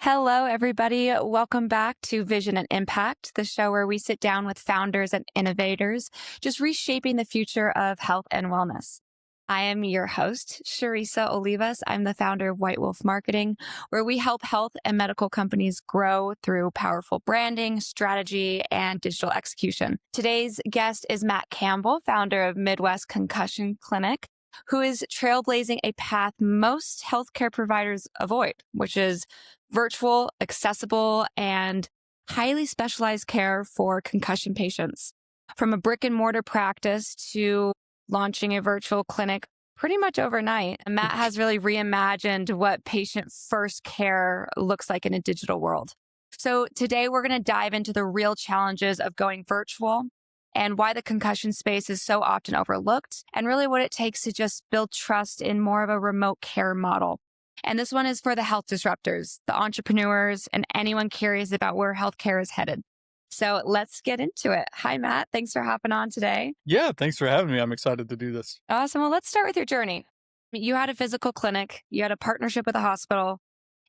Hello, everybody. Welcome back to Vision and Impact, the show where we sit down with founders and innovators, just reshaping the future of health and wellness. I am your host, Sharissa Olivas. I'm the founder of White Wolf Marketing, where we help health and medical companies grow through powerful branding, strategy, and digital execution. Today's guest is Matt Campbell, founder of Midwest Concussion Clinic, who is trailblazing a path most healthcare providers avoid, which is virtual, accessible, and highly specialized care for concussion patients. From a brick and mortar practice to launching a virtual clinic pretty much overnight, Matt has really reimagined what patient first care looks like in a digital world. So today we're going to dive into the real challenges of going virtual and why the concussion space is so often overlooked, and really what it takes to just build trust in more of a remote care model. And this one is for the health disruptors, the entrepreneurs, and anyone curious about where healthcare is headed. So let's get into it. Hi, Matt. Thanks for hopping on today. Yeah, thanks for having me. I'm excited to do this. Awesome. Well, let's start with your journey. You had a physical clinic, you had a partnership with a hospital,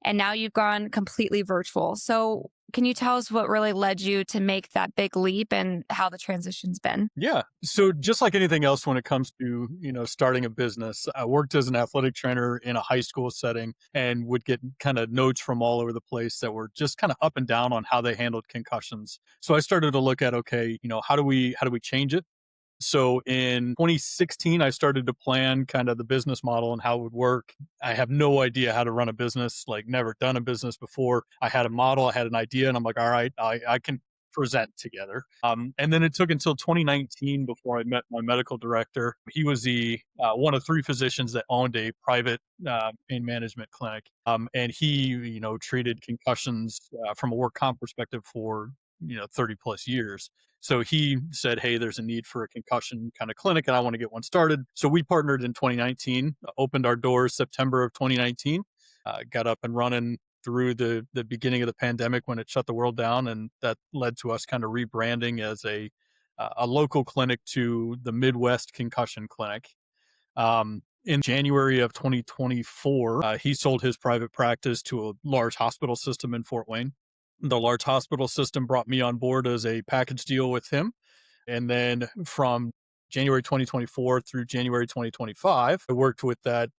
and now you've gone completely virtual. So can you tell us what really led you to make that big leap and how the transition's been? Yeah. So just like anything else when it comes to, starting a business, I worked as an athletic trainer in a high school setting and would get kind of notes from all over the place that were just kind of up and down on how they handled concussions. So I started to look at, okay, how do we change it? So in 2016, I started to plan kind of the business model and how it would work. I have no idea how to run a business, like never done a business before. I had a model, I had an idea, and I'm like, all right, I can present together. And then it took until 2019 before I met my medical director. He was the one of three physicians that owned a private pain management clinic. And he, treated concussions from a work comp perspective for 30 plus years. So he said, hey, there's a need for a concussion kind of clinic and I want to get one started. So we partnered in 2019, opened our doors September of 2019, got up and running through the beginning of the pandemic when it shut the world down. And that led to us kind of rebranding as a local clinic to the Midwest Concussion Clinic. In January of 2024, he sold his private practice to a large hospital system in Fort Wayne. The large hospital system brought me on board as a package deal with him. And then from January 2024 through January 2025, I worked with that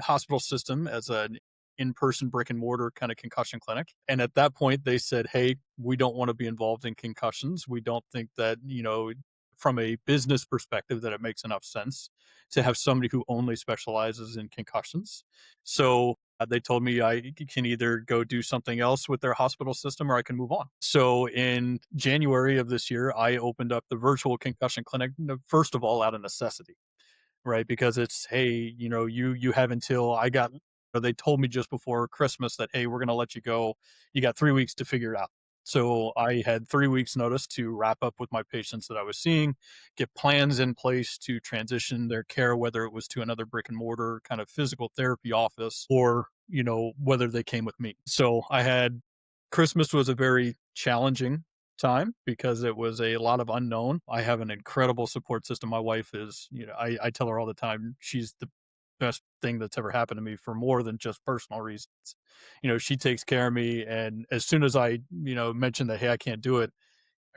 hospital system as an in-person brick and mortar kind of concussion clinic. And at that point, they said, hey, we don't want to be involved in concussions. We don't think that, from a business perspective, that it makes enough sense to have somebody who only specializes in concussions. So they told me I can either go do something else with their hospital system or I can move on. So in January of this year, I opened up the virtual concussion clinic, first of all, out of necessity, right? Because it's, hey, you have until they told me just before Christmas that, hey, we're going to let you go. You got 3 weeks to figure it out. So I had 3 weeks notice to wrap up with my patients that I was seeing, get plans in place to transition their care, whether it was to another brick and mortar kind of physical therapy office or, whether they came with me. So Christmas was a very challenging time because it was a lot of unknown. I have an incredible support system. My wife is, I tell her all the time, she's the best thing that's ever happened to me for more than just personal reasons. She takes care of me. And as soon as I, mentioned that, hey, I can't do it,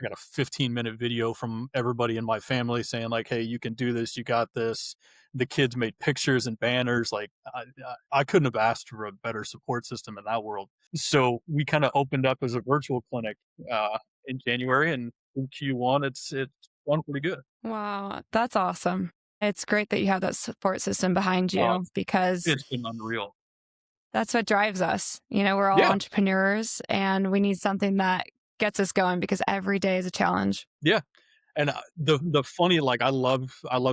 I got a 15-minute video from everybody in my family saying like, hey, you can do this. You got this. The kids made pictures and banners. Like I couldn't have asked for a better support system in that world. So we kind of opened up as a virtual clinic in January, and in Q1, it's gone pretty good. Wow, that's awesome. It's great that you have that support system behind you because it's been unreal. That's what drives us. We're all entrepreneurs and we need something that gets us going because every day is a challenge. Yeah. And the funny, like, I love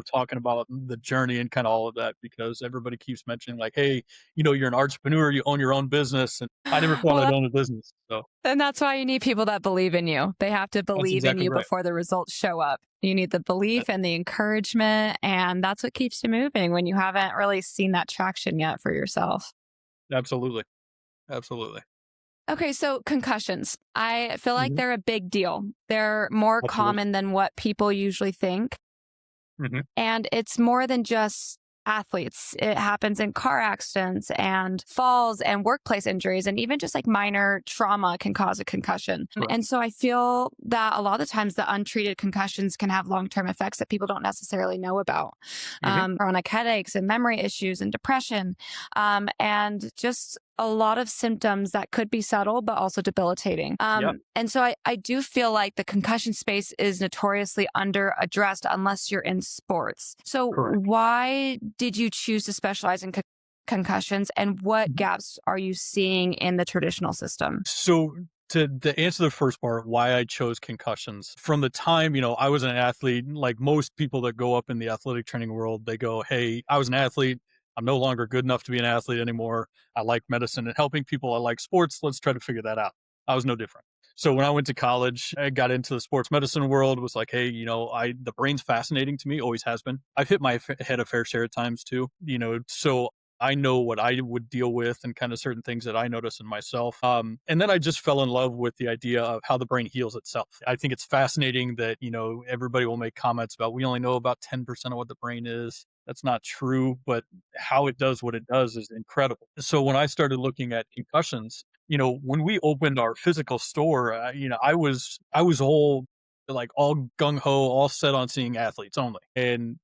talking about the journey and kind of all of that because everybody keeps mentioning like, hey, you're an entrepreneur, you own your own business. And I never thought I'd own a business. So. And that's why you need people that believe in you. They have to believe in you before the results show up. You need the belief and the encouragement. And that's what keeps you moving when you haven't really seen that traction yet for yourself. Absolutely. Absolutely. Okay, so concussions. I feel like they're a big deal. They're more common than what people usually think. And it's more than just athletes. It happens in car accidents and falls and workplace injuries, and even just like minor trauma can cause a concussion. Right. And so I feel that a lot of the times the untreated concussions can have long term effects that people don't necessarily know about. Hmm. Chronic headaches and memory issues and depression, and just a lot of symptoms that could be subtle but also debilitating. Yep. And so I do feel like the concussion space is notoriously under addressed unless you're in sports. So Correct. why did you choose to specialize in concussions, and what Mhm. gaps are you seeing in the traditional system? So to answer the first part, why I chose concussions from the time, I was an athlete, like most people that go up in the athletic training world, they go, hey, I was an athlete. I'm no longer good enough to be an athlete anymore. I like medicine and helping people. I like sports. Let's try to figure that out. I was no different. So when I went to college, I got into the sports medicine world, was like, hey, the brain's fascinating to me, always has been. I've hit my head a fair share of times too, so I know what I would deal with and kind of certain things that I notice in myself. And then I just fell in love with the idea of how the brain heals itself. I think it's fascinating that, everybody will make comments about we only know about 10% of what the brain is. That's not true, but how it does what it does is incredible. So when I started looking at concussions, when we opened our physical store, I was all gung ho, all set on seeing athletes only. And,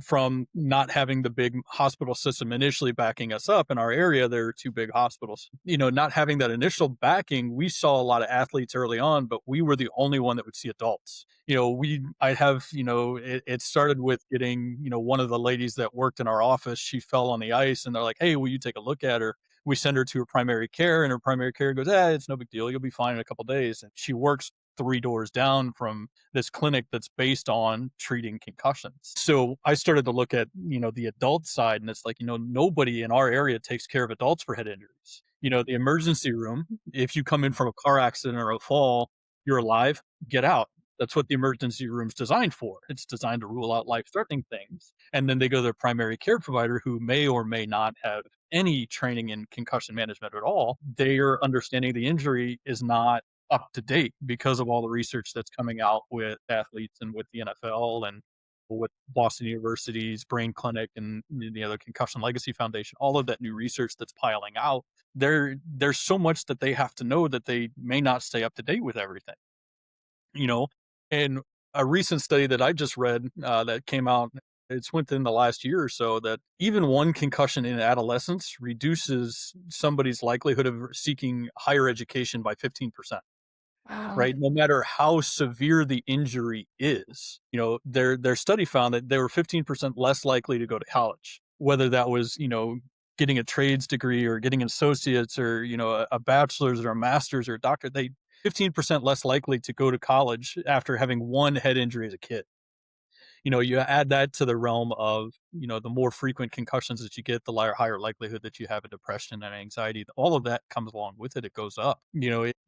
from not having the big hospital system initially backing us up in our area, there are two big hospitals, not having that initial backing, we saw a lot of athletes early on, but we were the only one that would see adults. It started with getting, one of the ladies that worked in our office, she fell on the ice and they're like, hey, will you take a look at her? We send her to her primary care and her primary care goes, it's no big deal. You'll be fine in a couple of days. And she works three doors down from this clinic that's based on treating concussions. So I started to look at, the adult side and it's like, nobody in our area takes care of adults for head injuries. The emergency room, if you come in from a car accident or a fall, you're alive, get out. That's what the emergency room's designed for. It's designed to rule out life-threatening things. And then they go to their primary care provider who may or may not have any training in concussion management at all. Their understanding of the injury is not up to date because of all the research that's coming out with athletes and with the NFL and with Boston University's Brain Clinic and the other Concussion Legacy Foundation, all of that new research that's piling out. There's so much that they have to know that they may not stay up to date with everything, you know. And a recent study that I just read that came out, it's within the last year or so, that even one concussion in adolescence reduces somebody's likelihood of seeking higher education by 15%. Wow. Right? No matter how severe the injury is, their study found that they were 15% less likely to go to college, whether that was, getting a trades degree or getting an associate's or, a bachelor's or a master's or a doctor. They 15% less likely to go to college after having one head injury as a kid. You add that to the realm of, the more frequent concussions that you get, the higher likelihood that you have a depression and anxiety. All of that comes along with it. It goes up.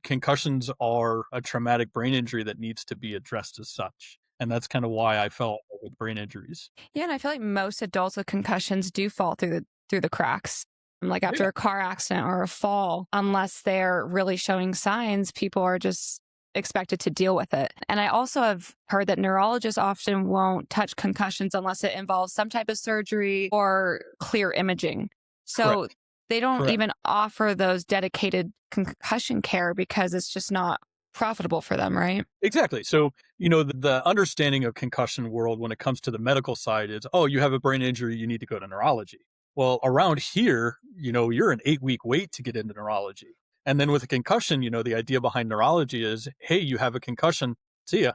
Concussions are a traumatic brain injury that needs to be addressed as such. And that's kind of why I fell with brain injuries. Yeah, and I feel like most adults with concussions do fall through the cracks. Like Yeah. after a car accident or a fall, unless they're really showing signs, people are just expected to deal with it. And I also have heard that neurologists often won't touch concussions unless it involves some type of surgery or clear imaging. So Correct. they don't Correct. even offer those dedicated concussion care because it's just not profitable for them, right? Exactly. So, the understanding of concussion world when it comes to the medical side is, oh, you have a brain injury, you need to go to neurology. Well, around here, you're an 8-week wait to get into neurology. And then with a concussion, the idea behind neurology is, hey, you have a concussion, see ya.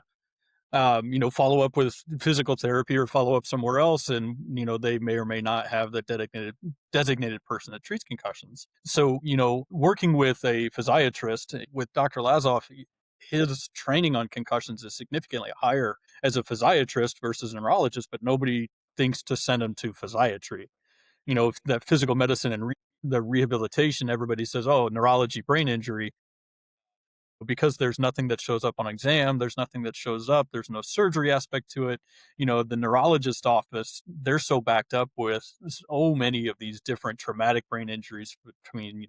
Follow up with physical therapy or follow up somewhere else. And, they may or may not have the designated person that treats concussions. So, working with a physiatrist, with Dr. Lazoff, his training on concussions is significantly higher as a physiatrist versus a neurologist, but nobody thinks to send him to physiatry. That physical medicine and the rehabilitation, everybody says, oh, neurology, brain injury, because there's nothing that shows up on exam, there's nothing that shows up, there's no surgery aspect to it. The neurologist office, they're so backed up with so many of these different traumatic brain injuries, between,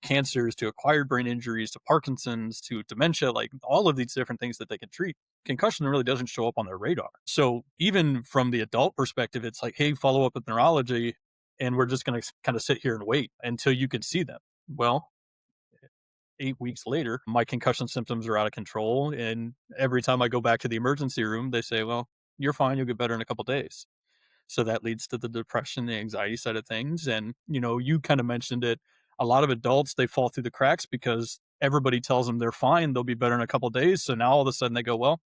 cancers to acquired brain injuries to Parkinson's to dementia, like all of these different things that they can treat. concussion really doesn't show up on their radar. So even from the adult perspective, it's like, hey, follow up with neurology, and we're just going to kind of sit here and wait until you can see them. Well, 8 weeks later, my concussion symptoms are out of control. And every time I go back to the emergency room, they say, well, you're fine. You'll get better in a couple days. So that leads to the depression, the anxiety side of things. And, you kind of mentioned it. A lot of adults, they fall through the cracks because everybody tells them they're fine. They'll be better in a couple days. So now all of a sudden they go, well,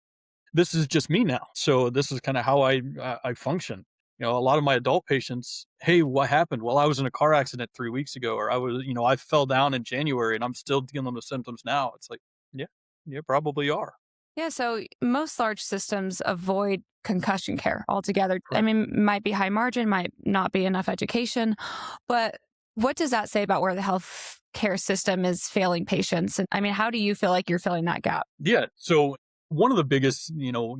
this is just me now. So this is kind of how I function. A lot of my adult patients, hey, what happened? Well, I was in a car accident 3 weeks ago, or I fell down in January and I'm still dealing with symptoms now. It's like, yeah, you probably are. Yeah, so most large systems avoid concussion care altogether. I Correct. mean, might be high margin, might not be enough education, but what does that say about where the health care system is failing patients? And I mean, how do you feel like you're filling that gap? Yeah. So one of the biggest,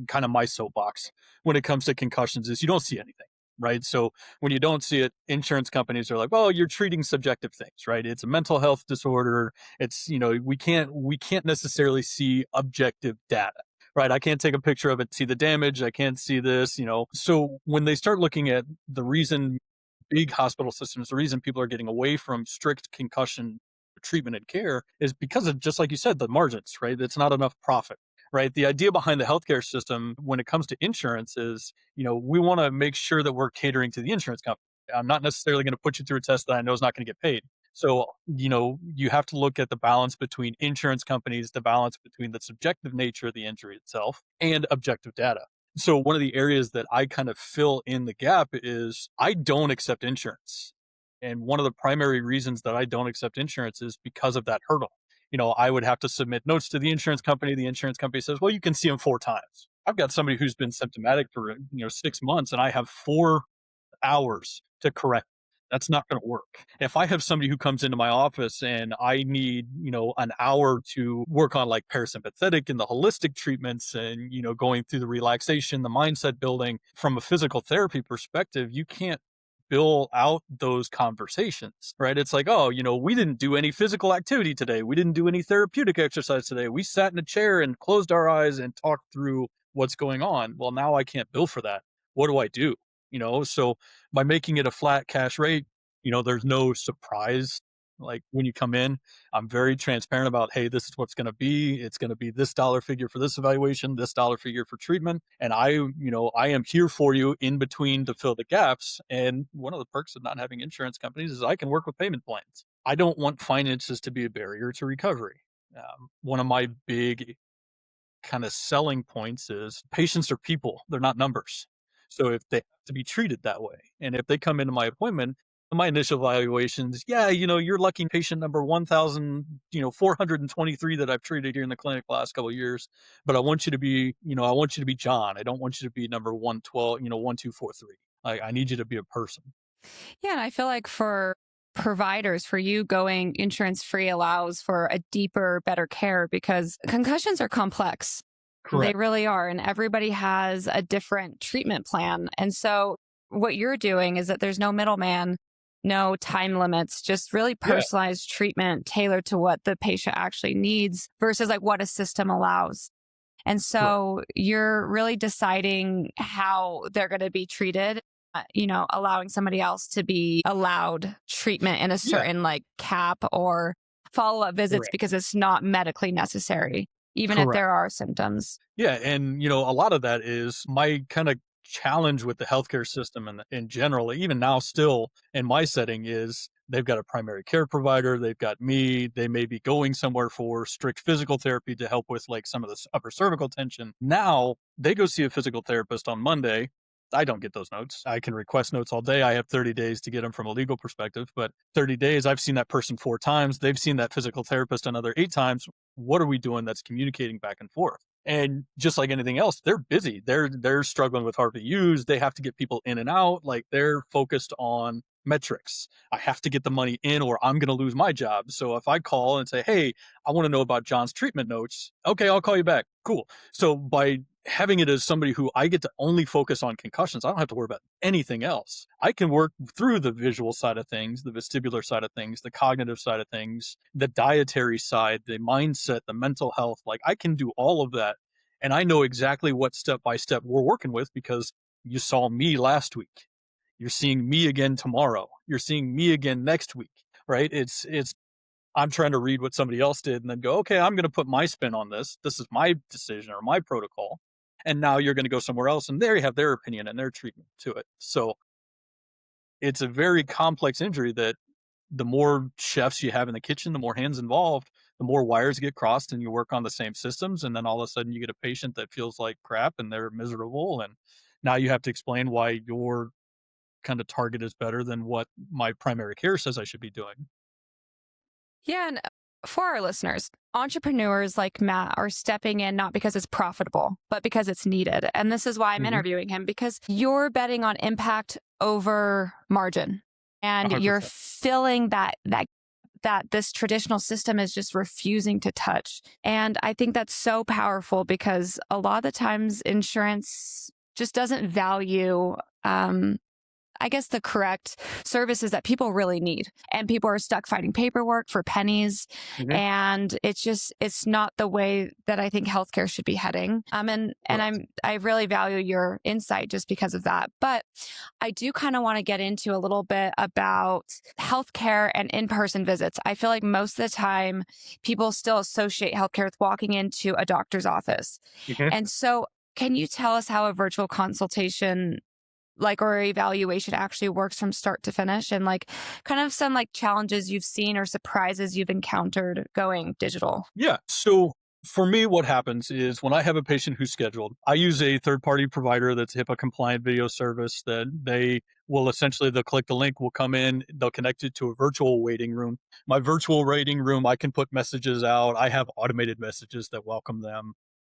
kind of my soapbox when it comes to concussions is you don't see anything, right? So when you don't see it, insurance companies are like, well, you're treating subjective things, right? It's a mental health disorder. It's, we can't necessarily see objective data. Right. I can't take a picture of it, see the damage. I can't see this. So when they start looking at the reason big hospital systems, the reason people are getting away from strict concussion treatment and care is because of, just like you said, the margins, right? It's not enough profit, right? The idea behind the healthcare system when it comes to insurance is, we want to make sure that we're catering to the insurance company. I'm not necessarily going to put you through a test that I know is not going to get paid. So, you have to look at the balance between insurance companies, the balance between the subjective nature of the injury itself and objective data. So one of the areas that I kind of fill in the gap is I don't accept insurance. And one of the primary reasons that I don't accept insurance is because of that hurdle. I would have to submit notes to the insurance company. The insurance company says, well, you can see them 4 times. I've got somebody who's been symptomatic for, 6 months and I have 4 hours to correct. That's not going to work. If I have somebody who comes into my office and I need, an hour to work on like parasympathetic and the holistic treatments and, going through the relaxation, the mindset building from a physical therapy perspective, you can't bill out those conversations, right? It's like, oh, we didn't do any physical activity today. We didn't do any therapeutic exercise today. We sat in a chair and closed our eyes and talked through what's going on. Well, now I can't bill for that. What do I do? So by making it a flat cash rate, there's no surprise. Like when you come in, I'm very transparent about, hey, this is what's going to be. It's going to be this dollar figure for this evaluation, this dollar figure for treatment. And I am here for you in between to fill the gaps. And one of the perks of not having insurance companies is I can work with payment plans. I don't want finances to be a barrier to recovery. One of my big kind of selling points is patients are people, they're not numbers. So if they have to be treated that way, and if they come into my appointment, my initial evaluations, yeah, you're lucky patient number 1,423 that I've treated here in the clinic the last couple of years. But I want you to be, I want you to be John. I don't want you to be number 112, 1243. I need you to be a person. Yeah, and I feel like for providers, for you going insurance free allows for a deeper, better care because concussions are complex. They Correct. really are. And everybody has a different treatment plan. And so what you're doing is that there's no middleman, no time limits, just really Yeah. personalized treatment tailored to what the patient actually needs versus like what a system allows. And Correct. so you're really deciding how they're going to be treated, allowing somebody else to be allowed treatment in a Yeah. certain like cap or follow up visits Correct. because it's not medically necessary, even if Correct. there are symptoms. Yeah, and a lot of that is my kind of challenge with the healthcare system and in general, even now still in my setting is they've got a primary care provider, they've got me, they may be going somewhere for strict physical therapy to help with like some of the upper cervical tension. Now, they go see a physical therapist on Monday. I don't get those notes. I can request notes all day. I have 30 days to get them from a legal perspective, but 30 days, I've seen that person 4 times. They've seen that physical therapist another 8 times. What are we doing that's communicating back and forth? And just like anything else, they're busy. They're struggling with RVUs. They have to get people in and out. Like they're focused on metrics. I have to get the money in or I'm going to lose my job. So if I call and say, hey, I want to know about John's treatment notes. Okay, I'll call you back. Cool. So by having it as somebody who I get to only focus on concussions, I don't have to worry about anything else. I can work through the visual side of things, the vestibular side of things, the cognitive side of things, the dietary side, the mindset, the mental health. Like I can do all of that And I know exactly what step by step we're working with because you saw me last week. You're seeing me again tomorrow. You're seeing me again next week, right? I'm trying to read what somebody else did and then go, okay, I'm going to put my spin on this. This is my decision or my protocol. And now you're going to go somewhere else and they have their opinion and their treatment to it. So it's a very complex injury that the more chefs you have in the kitchen, the more hands involved, the more wires get crossed and you work on the same systems. And then all of a sudden you get a patient that feels like crap and they're miserable. And now you have to explain why your kind of target is better than what my primary care says I should be doing. Yeah. And for our listeners, entrepreneurs like Matt are stepping in not because it's profitable, but because it's needed. And this is why I'm Mhm. interviewing him, because you're betting on impact over margin. And you're 100%. filling that this traditional system is just refusing to touch. And I think that's so powerful because a lot of the times insurance just doesn't value I guess the correct services that people really need. And people are stuck fighting paperwork for pennies. Mhm. And it's not the way that I think healthcare should be heading. And Correct. I really value your insight just because of that. But I do kind of want to get into a little bit about healthcare and in-person visits. I feel like most of the time people still associate healthcare with walking into a doctor's office. Mhm. And so can you tell us how a virtual consultation or evaluation actually works from start to finish, and kind of some challenges you've seen or surprises you've encountered going digital? Yeah. So for me, what happens is when I have a patient who's scheduled, I use a third party provider that's HIPAA compliant video service that they will essentially, they'll click the link, will come in, they'll connect it to a virtual waiting room. My virtual waiting room, I can put messages out. I have automated messages that welcome them.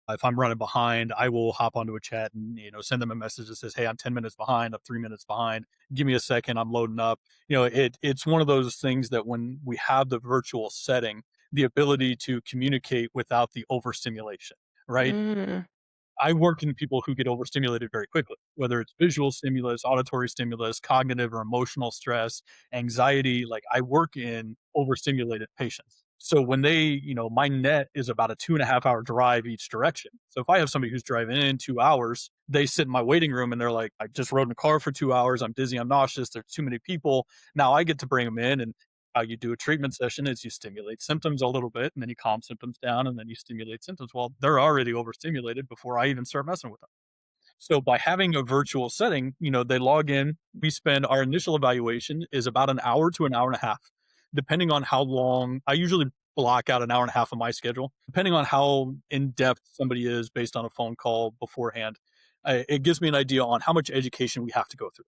If I'm running behind, I will hop onto a chat and, send them a message that says, hey, I'm 10 minutes behind, I'm 3 minutes behind. Give me a second, I'm loading up. It's one of those things that when we have the virtual setting, the ability to communicate without the overstimulation, right? Mm. I work in people who get overstimulated very quickly, whether it's visual stimulus, auditory stimulus, cognitive or emotional stress, anxiety. Like I work in overstimulated patients. So when my net is about a 2.5 hour drive each direction. So if I have somebody who's driving in 2 hours, they sit in my waiting room and they're like, I just rode in a car for 2 hours. I'm dizzy. I'm nauseous. There's too many people. Now I get to bring them in, and how you do a treatment session is you stimulate symptoms a little bit and then you calm symptoms down and then you stimulate symptoms. Well, they're already overstimulated before I even start messing with them. So by having a virtual setting, they log in, we spend our initial evaluation is about an hour to an hour and a half, depending on how long. I usually block out an hour and a half of my schedule, depending on how in depth somebody is based on a phone call beforehand. It gives me an idea on how much education we have to go through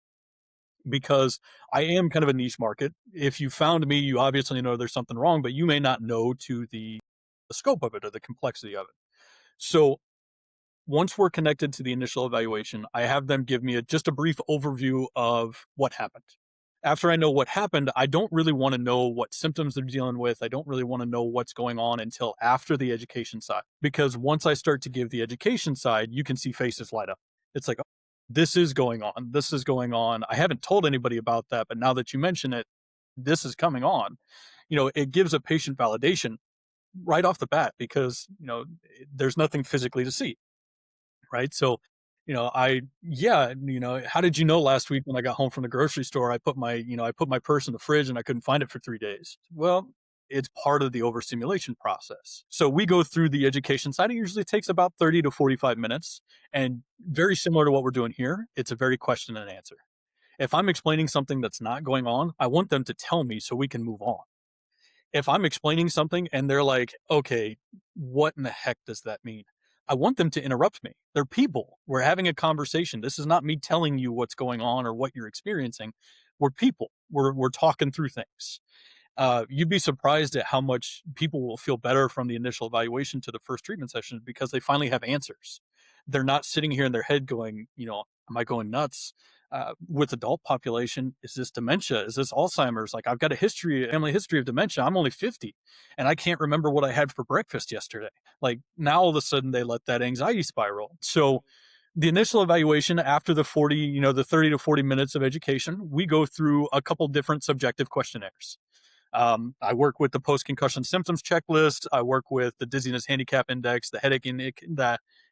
because I am kind of a niche market. If you found me, you obviously know there's something wrong, but you may not know to the scope of it or the complexity of it. So once we're connected to the initial evaluation, I have them give me just a brief overview of what happened. After I know what happened, I don't really want to know what symptoms they're dealing with. I don't really want to know what's going on until after the education side. Because once I start to give the education side, you can see faces light up. It's like, oh, this is going on. This is going on. I haven't told anybody about that, but now that you mention it, this is coming on. It gives a patient validation right off the bat because, there's nothing physically to see, right? So, how did you know last week when I got home from the grocery store, I put my purse in the fridge and I couldn't find it for 3 days? Well, it's part of the overstimulation process. So we go through the education side. It usually takes about 30 to 45 minutes. And very similar to what we're doing here, it's a very question and answer. If I'm explaining something that's not going on, I want them to tell me so we can move on. If I'm explaining something and they're like, okay, what in the heck does that mean? I want them to interrupt me. They're people. We're having a conversation. This is not me telling you what's going on or what you're experiencing. We're people. We're talking through things. You'd be surprised at how much people will feel better from the initial evaluation to the first treatment session because they finally have answers. They're not sitting here in their head going, am I going nuts? With adult population, is this dementia? Is this Alzheimer's? Like I've got family history of dementia. I'm only 50 and I can't remember what I had for breakfast yesterday. Like now all of a sudden they let that anxiety spiral. So the initial evaluation after the 30 to 40 minutes of education, we go through a couple different subjective questionnaires. I work with the post concussion symptoms checklist. I work with the dizziness handicap index, the headache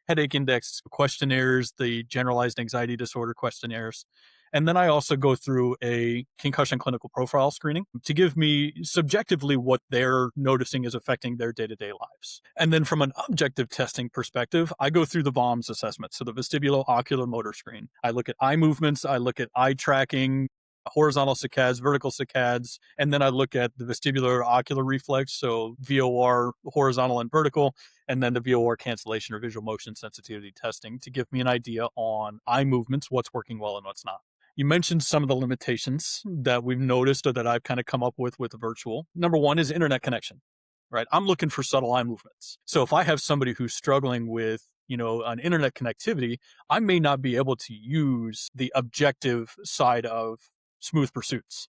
headache index questionnaires, the generalized anxiety disorder questionnaires. And then I also go through a concussion clinical profile screening to give me subjectively what they're noticing is affecting their day-to-day lives. And then from an objective testing perspective, I go through the VOMS assessment. So the vestibulo-ocular motor screen. I look at eye movements, I look at eye tracking, horizontal saccades, vertical saccades, and then I look at the vestibular ocular reflex, so VOR, horizontal and vertical, and then the VOR cancellation or visual motion sensitivity testing to give me an idea on eye movements, what's working well and what's not. You mentioned some of the limitations that we've noticed or that I've kind of come up with the virtual. Number one is internet connection, right? I'm looking for subtle eye movements. So if I have somebody who's struggling with an internet connectivity, I may not be able to use the objective side of smooth pursuits,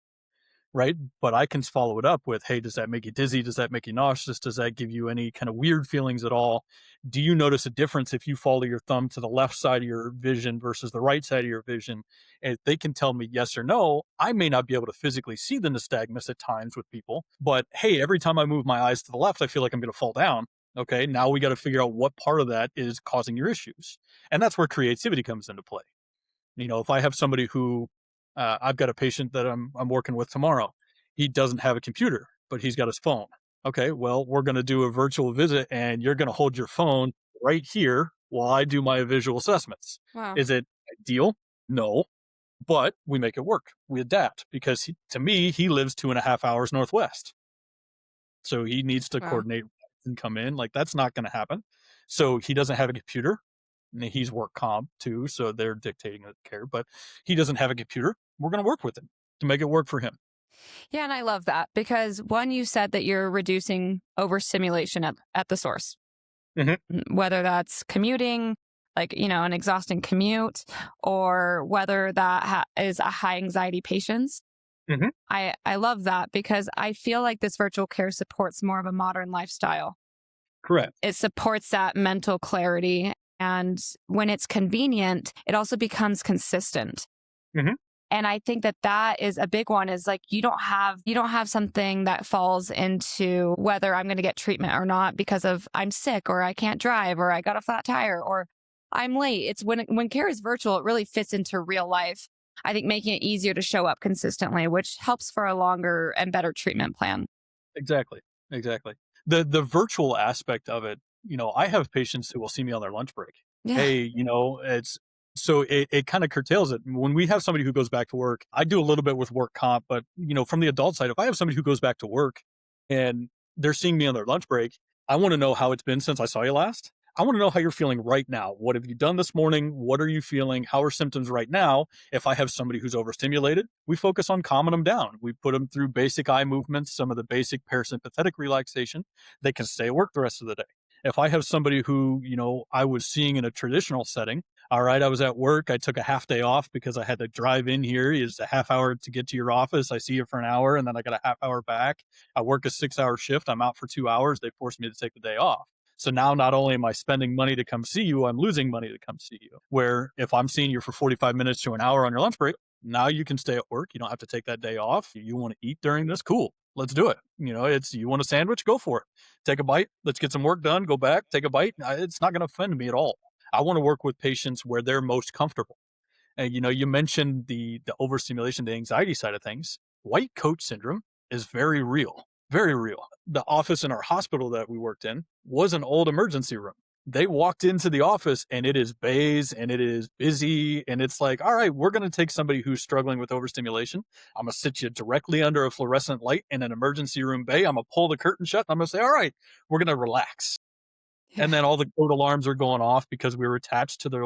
right? But I can follow it up with, hey, does that make you dizzy? Does that make you nauseous? Does that give you any kind of weird feelings at all? Do you notice a difference if you follow your thumb to the left side of your vision versus the right side of your vision? And if they can tell me yes or no, I may not be able to physically see the nystagmus at times with people, but hey, every time I move my eyes to the left, I feel like I'm going to fall down. Okay, now we got to figure out what part of that is causing your issues. And that's where creativity comes into play. If I have somebody who I've got a patient that I'm working with tomorrow. He doesn't have a computer, but he's got his phone. Okay, well, we're going to do a virtual visit and you're going to hold your phone right here while I do my visual assessments. Wow. Is it ideal? No, but we make it work. We adapt because to me, he lives 2.5 hours northwest. So he needs to Wow. coordinate and come in. Like that's not going to happen. So he doesn't have a computer. And he's work comp too, so they're dictating the care, but he doesn't have a computer. We're going to work with him to make it work for him. Yeah, and I love that because one, you said that you're reducing overstimulation at the source, whether that's commuting, like, an exhausting commute, or whether that is a high anxiety patients. I love that because I feel like this virtual care supports more of a modern lifestyle. Correct. It supports that mental clarity. And when it's convenient, it also becomes consistent. And I think that is a big one is like, you don't have something that falls into whether I'm going to get treatment or not because of I'm sick or I can't drive or I got a flat tire or I'm late. It's when care is virtual, it really fits into real life. I think making it easier to show up consistently, which helps for a longer and better treatment plan. Exactly. The virtual aspect of it, I have patients who will see me on their lunch break. Yeah. Hey, it kind of curtails it. When we have somebody who goes back to work, I do a little bit with work comp, but from the adult side, if I have somebody who goes back to work and they're seeing me on their lunch break, I want to know how it's been since I saw you last. I want to know how you're feeling right now. What have you done this morning? What are you feeling? How are symptoms right now? If I have somebody who's overstimulated, we focus on calming them down. We put them through basic eye movements, some of the basic parasympathetic relaxation. They can stay at work the rest of the day. If I have somebody who, I was seeing in a traditional setting, all right, I was at work. I took a half day off because I had to drive in here. It's a half hour to get to your office. I see you for an hour and then I got a half hour back. I work a 6-hour shift. I'm out for 2 hours. They forced me to take the day off. So now not only am I spending money to come see you, I'm losing money to come see you. Where if I'm seeing you for 45 minutes to an hour on your lunch break, now you can stay at work. You don't have to take that day off. You want to eat during this? Cool. Let's do it. You want a sandwich? Go for it. Take a bite. Let's get some work done. Go back, take a bite. It's not going to offend me at all. I want to work with patients where they're most comfortable. And, you mentioned the overstimulation, the anxiety side of things. White coat syndrome is very real, very real. The office in our hospital that we worked in was an old emergency room. They walked into the office and it is beige and it is busy. And it's like, all right, we're going to take somebody who's struggling with overstimulation. I'm going to sit you directly under a fluorescent light in an emergency room bay. I'm going to pull the curtain shut. And I'm going to say, all right, we're going to relax. Yeah. And then all the code alarms are going off because we were attached to the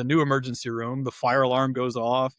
new emergency room. The fire alarm goes off.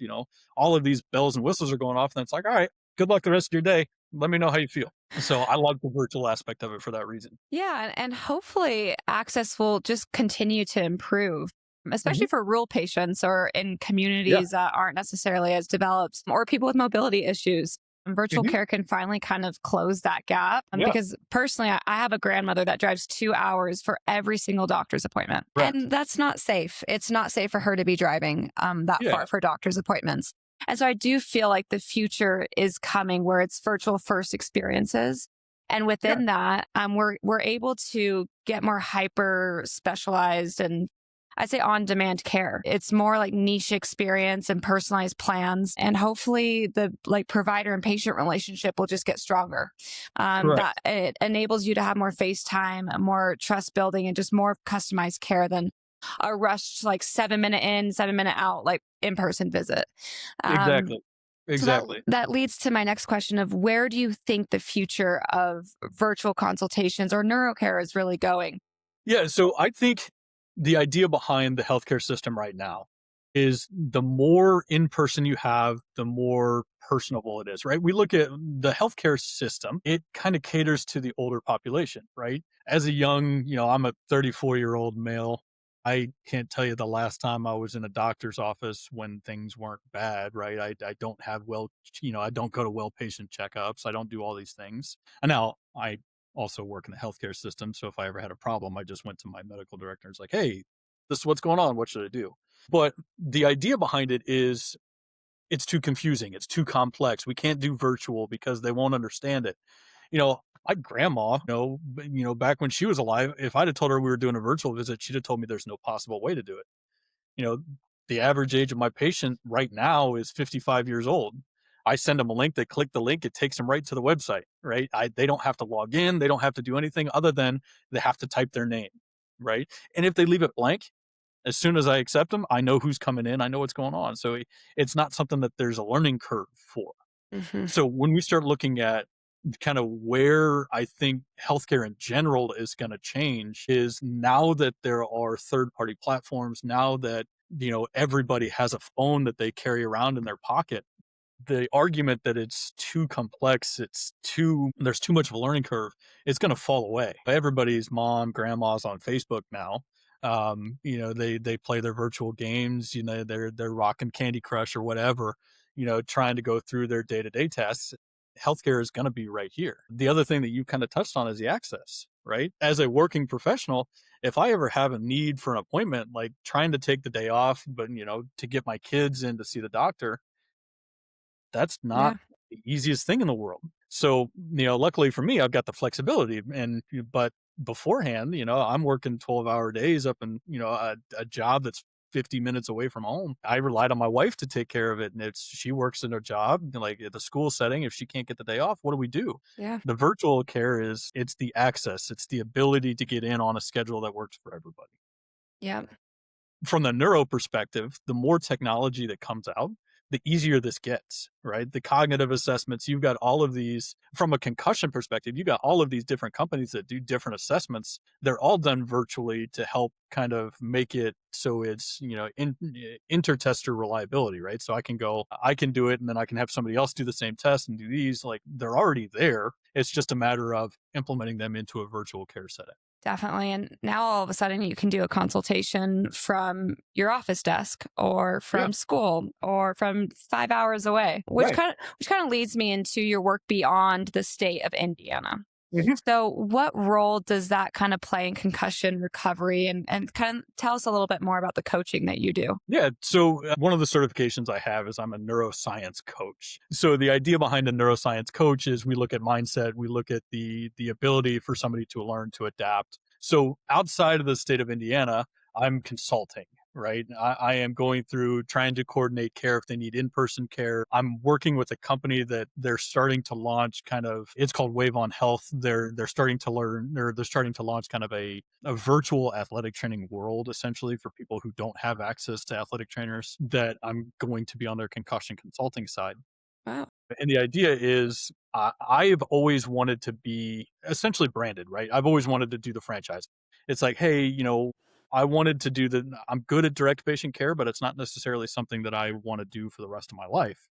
All of these bells and whistles are going off. And it's like, all right, good luck the rest of your day. Let me know how you feel. So I love the virtual aspect of it for that reason. Yeah. And hopefully access will just continue to improve, especially for rural patients or in communities that aren't necessarily as developed or people with mobility issues. Virtual care can finally kind of close that gap. Because personally, I have a grandmother that drives 2 hours for every single doctor's appointment. Right. And that's not safe. It's not safe for her to be driving that far for doctor's appointments. And so I do feel like the future is coming where it's virtual first experiences. And Yeah, within that, we're able to get more hyper specialized and I'd say on demand care. It's more like niche experience and personalized plans. And hopefully the like provider and patient relationship will just get stronger. That correct. it enables you to have more face time, more trust building, and just more customized care than a rushed like 7 minute in, 7 minute out, like in person visit. Um, Exactly. so that Exactly. that leads to my next question of where do you think the future of virtual consultations or neurocare is really going? Yeah, so I think the idea behind the healthcare system right now is the more in person you have, the more personable it is, right? We look at the healthcare system, it kind of caters to the older population, right? As a young, I'm a 34-year-old male. I can't tell you the last time I was in a doctor's office when things weren't bad, right? I don't have I don't go to well patient checkups. I don't do all these things. And now I also work in the healthcare system. So if I ever had a problem, I just went to my medical director and was like, hey, this is what's going on. What should I do? But the idea behind it is it's too confusing. It's too complex. We can't do virtual because they won't understand it. My grandma, back when she was alive, if I'd have told her we were doing a virtual visit, she'd have told me there's no possible way to do it. You know, the average age of my patient right now is 55 years old. I send them a link, they click the link, it takes them right to the website, right? They don't have to log in, they don't have to do anything other than they have to type their name, right? And if they leave it blank, as soon as I accept them, I know who's coming in, I know what's going on. So it's not something that there's a learning curve for. Hmm. So when we start looking at kind of where I think healthcare in general is going to change is now that there are third party platforms, now that, everybody has a phone that they carry around in their pocket. The argument that it's too complex, there's too much of a learning curve, it's going to fall away. Everybody's mom, grandma's on Facebook now. They play their virtual games, they're rocking Candy Crush or whatever, trying to go through their day-to-day tasks. Healthcare is going to be right here. The other thing that you kind of touched on is the access, right? As a working professional, if I ever have a need for an appointment, like trying to take the day off, but to get my kids in to see the doctor, that's not Yeah. the easiest thing in the world. So, luckily for me, I've got the flexibility but beforehand, I'm working 12-hour days up in, a job that's 50 minutes away from home. I relied on my wife to take care of it. And she works in her job, like at the school setting. If she can't get the day off, what do we do? Yeah. The virtual care it's the access. It's the ability to get in on a schedule that works for everybody. Yeah. From the neuro perspective, the more technology that comes out, the easier this gets, right? The cognitive assessments, you've got all of these from a concussion perspective, you've got all of these different companies that do different assessments. They're all done virtually to help kind of make it so it's, intertester reliability, right? So I can do it and then I can have somebody else do the same test and do these. Like they're already there. It's just a matter of implementing them into a virtual care setting. Definitely. And now all of a sudden you can do a consultation from your office desk or Yeah. from school or from 5 hours away, Right. which kind of leads me into your work beyond the state of Indiana. Mhm. So what role does that kind of play in concussion recovery and kind of tell us a little bit more about the coaching that you do? Yeah. So one of the certifications I have is I'm a neuroscience coach. So the idea behind a neuroscience coach is we look at mindset, we look at the ability for somebody to learn to adapt. So outside of the state of Indiana, I'm consulting, right? I am going through trying to coordinate care if they need in-person care. I'm working with a company that they're starting to launch it's called Wave on Health. They're starting to learn, or they're starting to launch kind of a virtual athletic training world, essentially for people who don't have access to athletic trainers, that I'm going to be on their concussion consulting side. Wow. And the idea is I've always wanted to be essentially branded, right? I've always wanted to do the franchise. It's like, hey, I wanted to I'm good at direct patient care, but it's not necessarily something that I want to do for the rest of my life.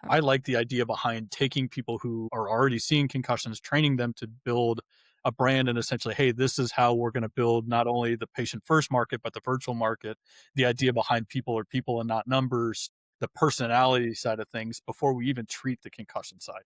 Oh, I like the idea behind taking people who are already seeing concussions, training them to build a brand and essentially, hey, this is how we're going to build not only the patient first market, but the virtual market. The idea behind people are people and not numbers, the personality side of things before we even treat the concussion side.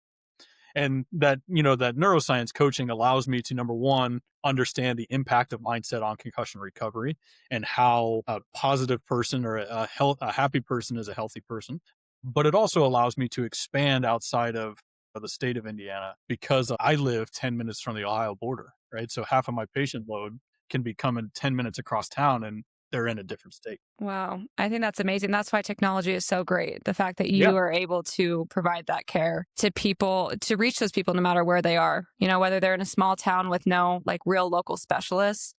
And that neuroscience coaching allows me to, number one, understand the impact of mindset on concussion recovery and how a positive person or a happy person is a healthy person. But it also allows me to expand outside of of the state of Indiana because I live 10 minutes from the Ohio border, right? So half of my patient load can be coming 10 minutes across town and they're in a different state. Wow. I think that's amazing. That's why technology is so great. The fact that Yeah. you are able to provide that care to people, to reach those people no matter where they are, whether they're in a small town with no like real local specialists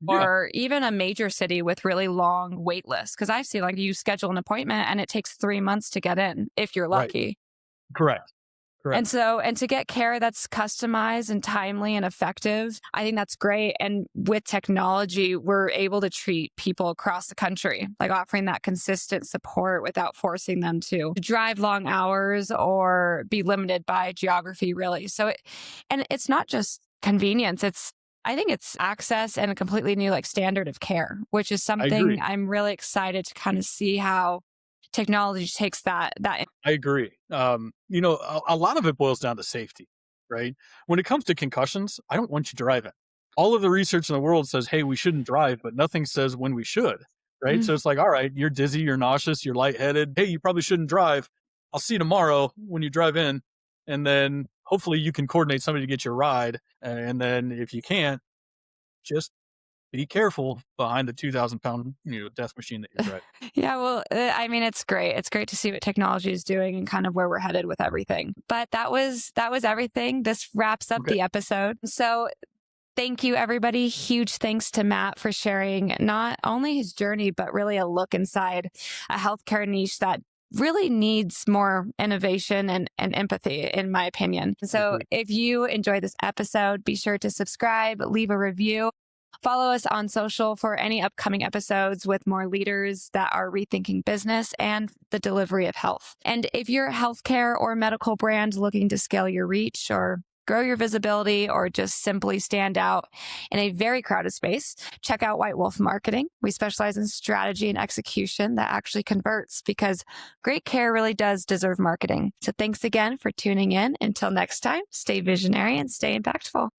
Yeah. or even a major city with really long wait lists. Cause I've seen like you schedule an appointment and it takes 3 months to get in if you're Right. lucky. Correct. And Correct. so, and to get care that's customized and timely and effective, I think that's great. And with technology, we're able to treat people across the country, like offering that consistent support without forcing them to drive long hours or be limited by geography, really. And it's not just convenience. I think it's access and a completely new like standard of care, which is I something agree. I'm really excited to kind of see how technology takes that. I agree. A lot of it boils down to safety, right? When it comes to concussions, I don't want you driving. All of the research in the world says, hey, we shouldn't drive, but nothing says when we should, right? So it's like, all right, you're dizzy, you're nauseous, you're lightheaded. Hey, you probably shouldn't drive. I'll see you tomorrow when you drive in. And then hopefully you can coordinate somebody to get your ride. And then if you can't, just be careful behind the 2,000 pound, death machine that you're driving. Yeah, well, I mean, it's great. It's great to see what technology is doing and kind of where we're headed with everything. But that was everything. This wraps up Okay. the episode. So thank you, everybody. Huge thanks to Matt for sharing not only his journey, but really a look inside a healthcare niche that really needs more innovation and empathy, in my opinion. So if you enjoyed this episode, be sure to subscribe, leave a review. Follow us on social for any upcoming episodes with more leaders that are rethinking business and the delivery of health. And if you're a healthcare or medical brand looking to scale your reach or grow your visibility or just simply stand out in a very crowded space, check out White Wolf Marketing. We specialize in strategy and execution that actually converts because great care really does deserve marketing. So thanks again for tuning in. Until next time, stay visionary and stay impactful.